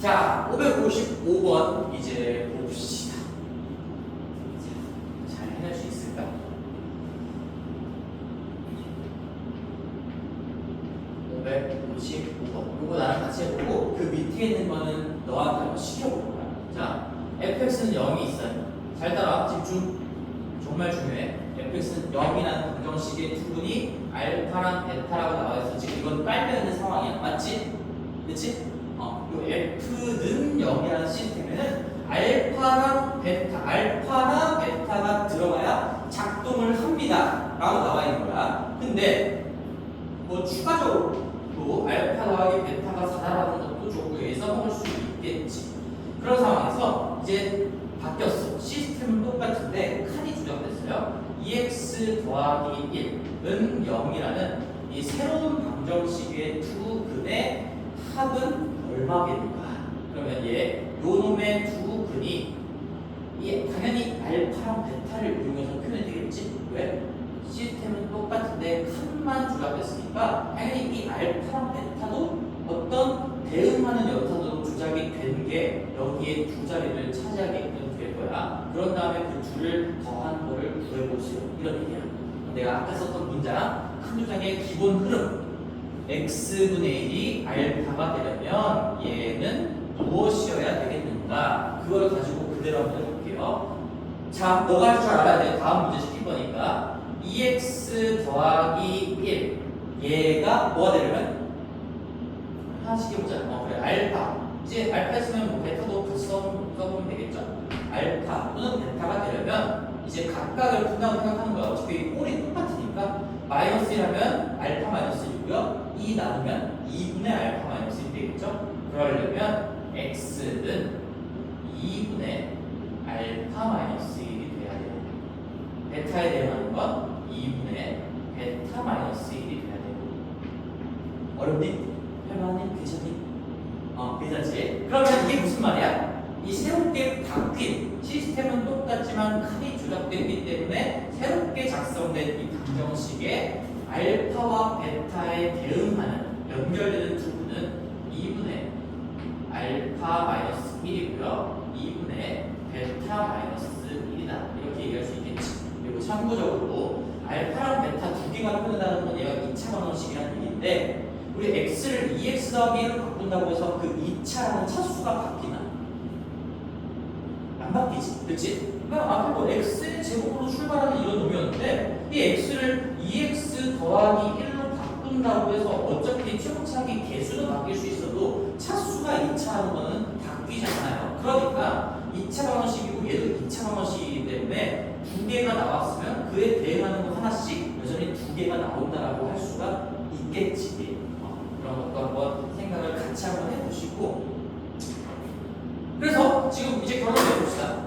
자, 555번 이제 봅시다. 자, 잘 해낼 수 있을까? 555번. 이거 나랑 같이 해보고 그 밑에 있는 거는 너한테 한번 시켜볼 거야. 자, fx는 0이 있어요. 잘 따라, 집중. 정말 중요해. fx는 0이라는 방정식의 투분이 알파랑 베타라고 나와 있어. 지금 이건 깔려 있는 상황이야. 맞지? 그치? 요 f는 0이라는 시스템에는 알파랑 베타가 들어가야 작동을 합니다. 라고 나와 있는 거야. 근데 뭐 추가적으로 또 알파 더하기 베타가 4라는 것도 조금 써먹을 수 있겠지. 그런 상황에서 이제 바뀌었어. 시스템은 똑같은데 칸이 조정됐어요. 2x 더하기 1은 0이라는 이 새로운 방정식의 두 근의 합은 얼마겠는가? 그러면 요 놈의 두 근이 당연히 알파랑 베타를 이용해서 표현이 되겠지? 왜? 시스템은 똑같은데 칸만 조작됐으니까 당연히 이 알파랑 베타도 어떤 대응하는 연산으로 조작이 된 게 여기에 두 자리를 차지하게끔 될 거야. 그런 다음에 그 둘을 더한 거를 구해보세요. 이런 얘기야. 내가 아까 썼던 문장 칸 조작의 기본 흐름, x분의 1이 알파가 되려면 얘는 무엇이어야 되겠는가? 그걸 가지고 그대로 한번 해볼게요. 자, 너가 할 줄 알아야 돼. 다음 문제 시킬 거니까 2x 더하기 1 얘가 뭐가 되려면 하나씩 해보자. 그래, 알파. 이제 알파 있으면 뭐 베타도 같이 써보면 되겠죠? 알파 또는 베타가 되려면 이제 각각을 푼다고 생각하는 거야. 어차피 꼴이 똑같으니까 마이너스라면 알파 마이너스 1이고요. 2 나누면 2분의 알파 마이너스 1이 되겠죠? 그러려면 x는 2분의 알파 마이너스 1이 돼야 돼요. 베타에 대응하는 건 2분의 베타 마이너스 1이 돼야 돼요. 어렵니? 할만하니? 괜찮니? 괜찮지? 그러면 이게 무슨 말이야? 이 새롭게 바뀐 시스템은 똑같지만 칸이 조작됐기 때문에 새롭게 작성된 이 방정식에 알파와 베타에 대응하는 연결되는 두 분은 2분의 알파 마이너스 1이고요. 2분의 베타 마이너스 1이다. 이렇게 얘기할 수 있겠지. 그리고 참고적으로 알파랑 베타 두 개가 표현한다는 건 얘가 2차 방정식이라는 얘기인데 우리 x를 2x 더하기 1로 바꾼다고 해서 그 2차라는 차수가 바뀌나? 안 바뀌지. 그치? 그러니까 앞에 뭐 x의 제곱으로 출발하는 이런 놈이었는데 이 x를 2x 더하기 1로 바꾼다고 해서 어차피 최고차기 개수는 바뀔 수 있어도 차수가 2차라는 거는 바뀌잖아요. 그러니까 2차 방정식이고 얘도 2차 방정식이기 때문에 두 개가 나왔으면 그에 대응하는 거 하나씩 여전히 두 개가 나온다라고 할 수가 있겠지. 그런 것도 한번 생각을 같이 한번 해보시고 그래서 지금 이제 결론을 내봅시다.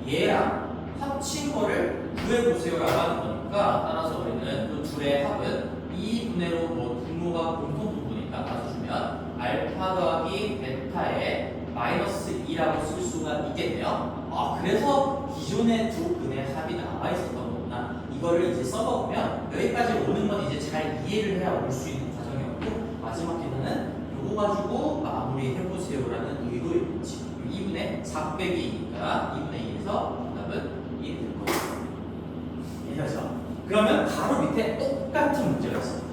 얘랑 합친 거를 구해보세요라고 하는 거니까 따라서 우리는 그 둘의 합은 2분의로 뭐 분모가 공통 분모니까 나눠주면 알파 더하기 베타의 마이너스 2라고 쓸 수가 있겠네요. 그래서 기존의 두 근의 합이 나와 있었던 거구나. 이거를 이제 써먹으면 여기까지 오는 건 이제 잘 이해를 해야 올 수 있는 과정이었고 마지막 계산은 요거 가지고 마무리해보세요라는 의도였지. 2분의 4 빼기니까 2분의 2에서 답은 1이 될 거예요. 이해하죠? 그러면 바로 밑에 똑같은 문제가 있습니다.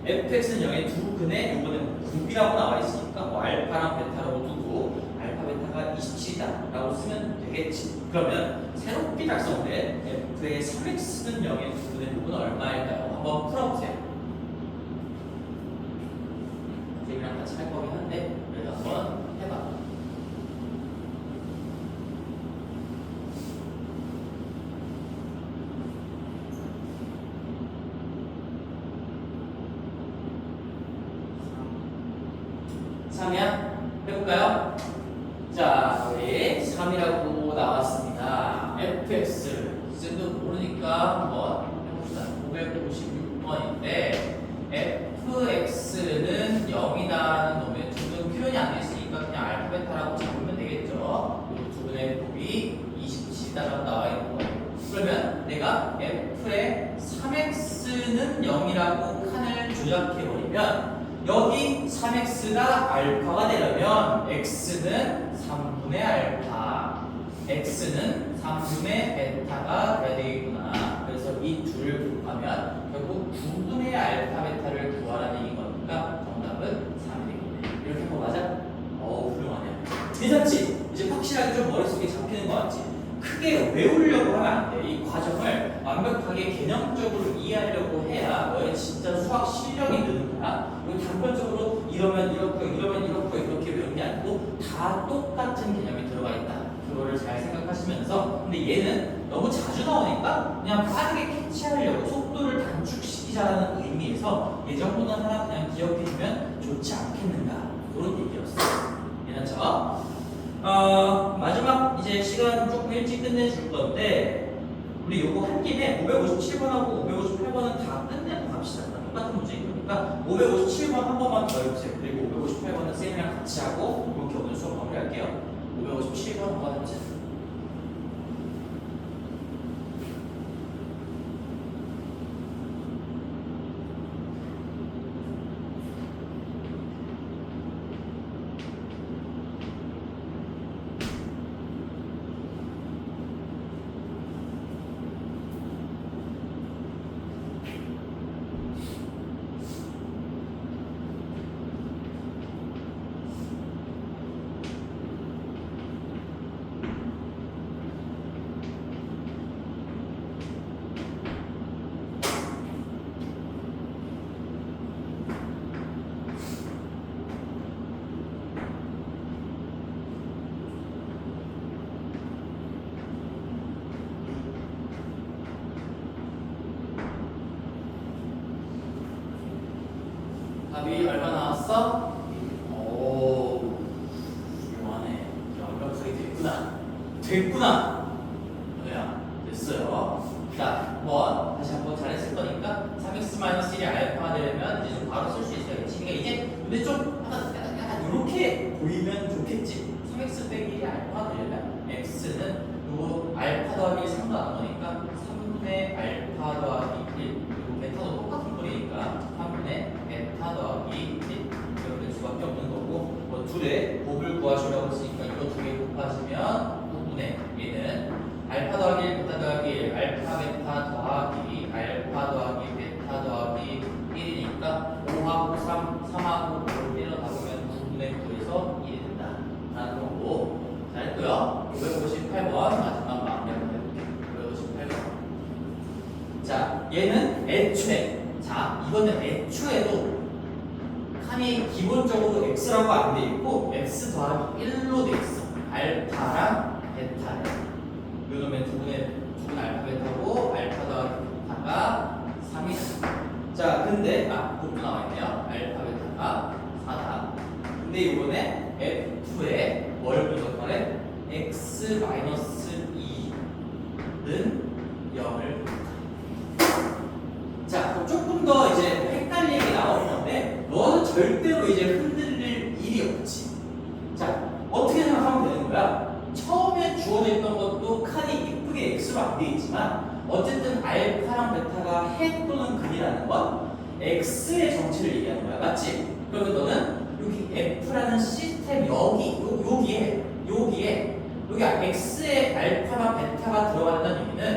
fx는 0의 두 근에 요거는 9이라고 나와 있으니까 뭐 알파랑 베타라고 두고 알파 베타가 27이다 라고 쓰면 되겠지. 그러면 새롭게 작성된 f의 3x는 0의 두 근에 요거는 얼마일까요? 한번 풀어보세요. 선생님이랑 같이 할 거긴 한데 그래도 한번 해봐. 해볼까요? 자, 우리 3이라고 나왔습니다. fx 쌤도 모르니까 한번 해봅시다. 556번인데 fx는 0이다라는 놈의 두분 표현이 안 됐으니까 그냥 알파 베타라고 잡으면 되겠죠. 이 두 분의 곱이 27이다라고 나와 있는 거예요. 그러면 내가 f의 3x는 0이라고 칸을 조작해버리면 여기 3x가 알파가 되려면 x는 3분의 알파, x는 3분의 베타가 돼야 되겠구나. 그래서 이 둘을 곱하면 결국 9분의 알파 베타를 구하라는 얘기인 거니까 정답은 3이 되겠네. 이렇게 한 거 맞아? 훌륭하네. 괜찮지? 이제 확실하게 좀 머릿속에 잡히는 거 같지? 크게 외우려고 하면 안 돼. 이 과정을 완벽하게 개념적으로 이해하려고 해야 너의 진짜 수학 실력이 느는 거야. 그리고 단편적으로 이러면 이렇고 이러면 이렇고 이렇게 외우는 게 아니고 다 똑같은 개념이 들어가 있다. 그거를 잘 생각하시면서 근데 얘는 너무 자주 나오니까 그냥 빠르게 캐치하려고 속도를 단축시키자는 의미에서 예정보다 하나 그냥 기억해주면 좋지 않겠는가 그런 얘기였어. 이해했죠? 마지막 이제 시간 조금 일찍 끝내줄 건데 우리 요거 한 김에 557번하고 558번은 다 끝내고 갑시다. 똑같은 문제인 거니까 557번 한 번만 더 해보세요. 그리고 558번은 쌤이랑 같이 하고 이렇게 오늘 수업 마무리할게요. 557번 한번 해보세요. 답이 얼마 나왔어? 오, 훌륭하네. 완벽하게 됐구나. 뭐야? 됐어요. 자, 한번 다시 한번 잘했을 거니까 3x-1이 알파가 되려면 이제 좀 바로 쓸 수 있어야겠지. 그러니까 이제 근데 좀 약간 이렇게 보이면 좋겠지. 3x 빼기 1이 알파가 되려면 x는 요 알파 더하기 3도 안 나오니까 3분의 알파 더하기 1 그리고 베타도 똑같은 거리니까 3분의 베타 더하기 1 이렇게 될 수밖에 없는 거고 뭐 둘의 곱을 구하시려고 했으니까 이거 두 개 곱하시면 9분의 얘는 알파 더하기 1 베타 더하기 1 알파 베타 더하기 알파 더하기 베타 더하기 1이니까 5하고 3하고 5를 때려 나오면 9분의 9에서 1이 된다 라는 거고 잘했고요. 558번 마지막 마무리하면 해볼게요. 558번 자 얘는 애초에 자, 이거는 애초에도 칸이 기본적으로 x라고 안 돼 있고 x 더하기 1로 돼 있어. 알파랑 베타래. 요 놈의 두 분 알파 베타고 알파 더하기 베타가 3이다. 자, 근데 그것도 나와 있네요. 알파 베타가 4다. 근데 이번에 f에 뭘 분석하래? x-2는 0을 자, 조금 더 이제 헷갈리게 나오는 건데 너는 절대로 이제 흔들릴 일이 없지. 자, 어떻게 생각하면 되는 거야? 처음에 주어져 있던 것도 칸이 이쁘게 x로 안 돼 있지만 어쨌든 알파랑 베타가 해 또는 근이라는 건 x의 정체를 얘기하는 거야. 맞지? 그러면 너는 여기 f라는 시스템 여기에 여기 x에 알파랑 베타가 들어간다는 의미는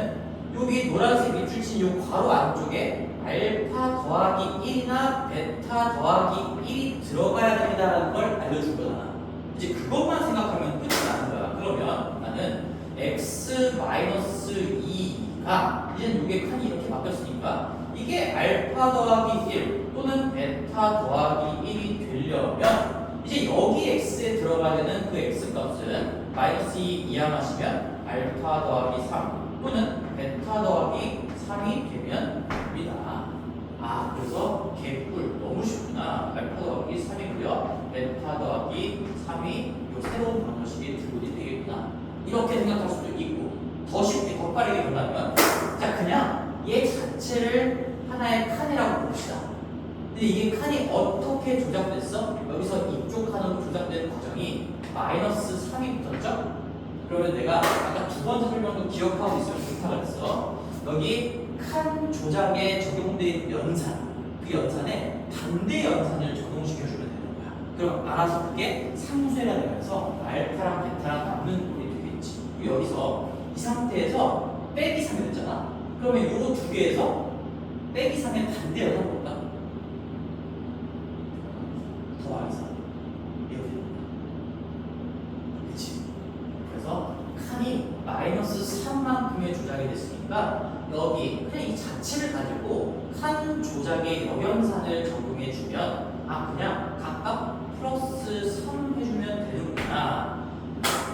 1이 들어가야 된다는 걸 알려준 거잖아. 이제 그것만 생각하면 끝이 나는 거야. 그러면 나는 x-2가 이제 이게 칸이 이렇게 바뀌었으니까 이게 알파 더하기 1 또는 베타 더하기 1이 되려면 이제 여기 x에 들어가야 되는 그 x 값은 마이너스 2 이항하시면 알파 더하기 3 또는 베타 더하기 3이 되면 됩니다. 아, 그래서 개꿀 너무 쉽구나. 알파 더하기 3이고요. 베타 더하기 3이 요 새로운 방정식의 드론이 되겠구나. 이렇게 생각할 수도 있고, 더 쉽게 더 빠르게 본다면 자, 그냥 얘 자체를 하나의 칸이라고 봅시다. 근데 이게 칸이 어떻게 조작됐어? 여기서 이쪽 칸으로 조작된 과정이 마이너스 3이 붙었죠? 그러면 내가 아까 두 번째 설명도 기억하고 있으면 좋다고 그랬어. 여기 칸 조작에 적용된 연산, 그 연산에 반대 연산을 적용시켜주면 되는 거야. 그럼 알아서 그게 상수가 되면서 알파랑 베타랑 남는 꼴이 되겠지. 여기서 이 상태에서 빼기 3이 됐잖아. 그러면 요 두 개에서 빼기 3의 반대 연산 볼까? 더하기 3 이렇게 되는 거야. 그치? 그래서 칸이 마이너스 3만큼의 조작이 됐으니까 여기 그냥 이 자체를 가지고 칸 조작의 역연산을 적용해주면 아, 그냥 각각 플러스 3 해주면 되는구나,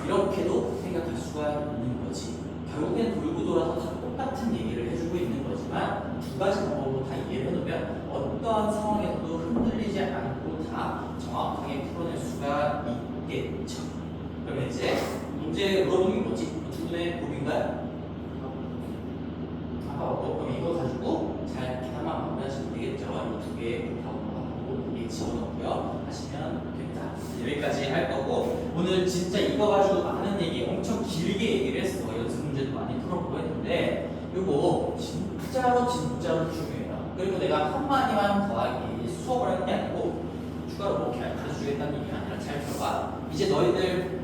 이렇게도 생각할 수가 있는 거지. 결국엔 돌고 돌아서 다 똑같은 얘기를 해주고 있는 거지만 두 가지 방법으로 다 이해를 해놓으면 어떠한 상황에서도 흔들리지 않고 다 정확하게 풀어낼 수가 있겠죠. 그러면 이제 문제 물어보는 게 뭐지? 두 분의 고민가요? 그럼 이거 가지고 잘 계산만 마무리하시면 되겠죠. 이 두 개 곱하고 여기 집어넣고요 하시면 됩니다. 여기까지 할 거고, 오늘 진짜 이거 가지고 많은 얘기 엄청 길게 얘기를 했어. 연습 문제도 많이 풀어보고 했는데 이거 진짜로 중요해요. 그리고 내가 한마디만 더하기 수업을 하는 게 아니고 추가로 뭐 가르쳐주겠다는 얘기가 아니라 잘 들어봐. 이제 너희들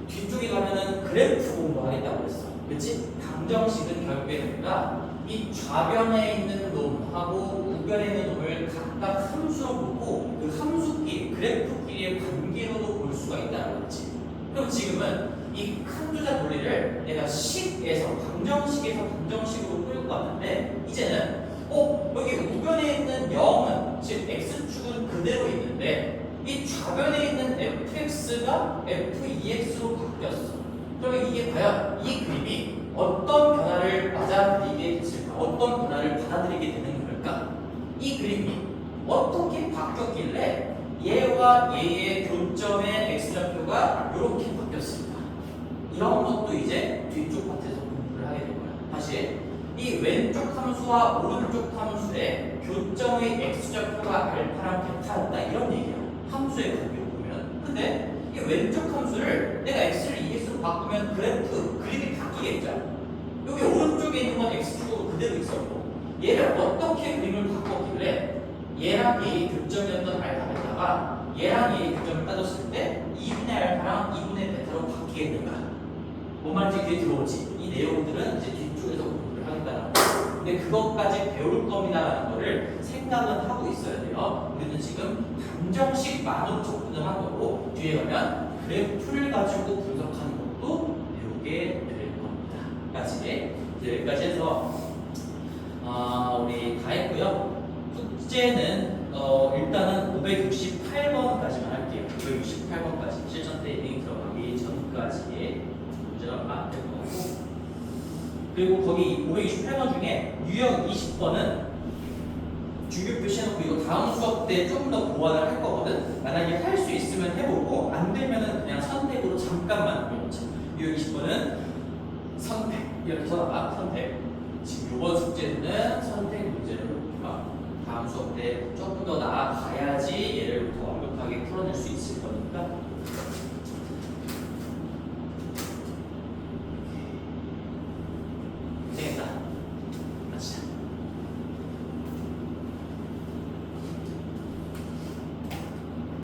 뒤쪽에 가면은 그래프 공부하겠다고 했어. 그치? 방정식은 결국에 우리가 이 좌변에 있는 놈하고 우변에 있는 놈을 각각 함수로 보고 그 함수끼리, 그래프끼리의 관계로도 볼 수가 있다는 거지. 그럼 지금은 이 칸 조작 논리를 내가 식에서, 방정식에서 방정식으로 끌고 왔는데 이제는 여기 우변에 있는 0은 즉 x축은 그대로 있는데 이 좌변에 있는 fx가 f2x로 바뀌었어. 그러면 이게 과연 이 그림이 어떤 변화를 맞아들이게 됐을까? 어떤 변화를 받아들이게 되는 걸까? 이 그림이 어떻게 바뀌었길래 얘와 얘의 교점의 x좌표가 이렇게 바뀌었을까? 이런 것도 이제 뒤쪽 파트에서 공부를 하게 될 거야. 다시 이 왼쪽 함수와 오른쪽 함수의 교점의 x좌표가 알파랑 베타였다, 이런 얘기야. 함수의 관계로 보면. 근데 이 왼쪽 함수를 내가 x를 2x로 바꾸면 그림이 바뀌겠죠. 여기 오른쪽에 있는 건 x축으로 그대로 있었고, 얘를 어떻게 그림을 바꿨길래 얘랑 얘의 교점이었던 알파 베타가 얘랑 얘의 교점을 따졌을 때 2분의 알파랑 2분의 베타로 바뀌겠는가? 뭔 말인지 귀에 들어오지? 이 내용들은 이제 뒤쪽에서 공부를 하겠다는 거예요. 근데 그것까지 배울 겁니다라는 거를 생각은 하고 있어야 돼요. 우리는 지금 방정식만으로 접근을 한 거고, 뒤에 가면 그래프를 가지고 분석하는 것도 배우게 될 겁니다. 여기까지 해서 우리 다 했고요. 숙제는 일단은 568번까지만 할게요. 568번까지 실전 테이핑 들어가기 전까지 문제가 만들 거고, 그리고 거기 568번 중에 유형 20번은 중요 표시해놓고 이거 다음 수업 때 조금 더 보완을 할 거거든. 만약에 할 수 있으면 해보고 안 되면은 그냥 선택으로 잠깐만 해보자. 유형 20번은 선택 이렇게 써놔봐. 선택. 지금 이번 숙제는 선택 문제를 봐. 다음 수업 때 조금 더 나아가야지 얘를 더 완벽하게 풀어낼 수 있을 거니까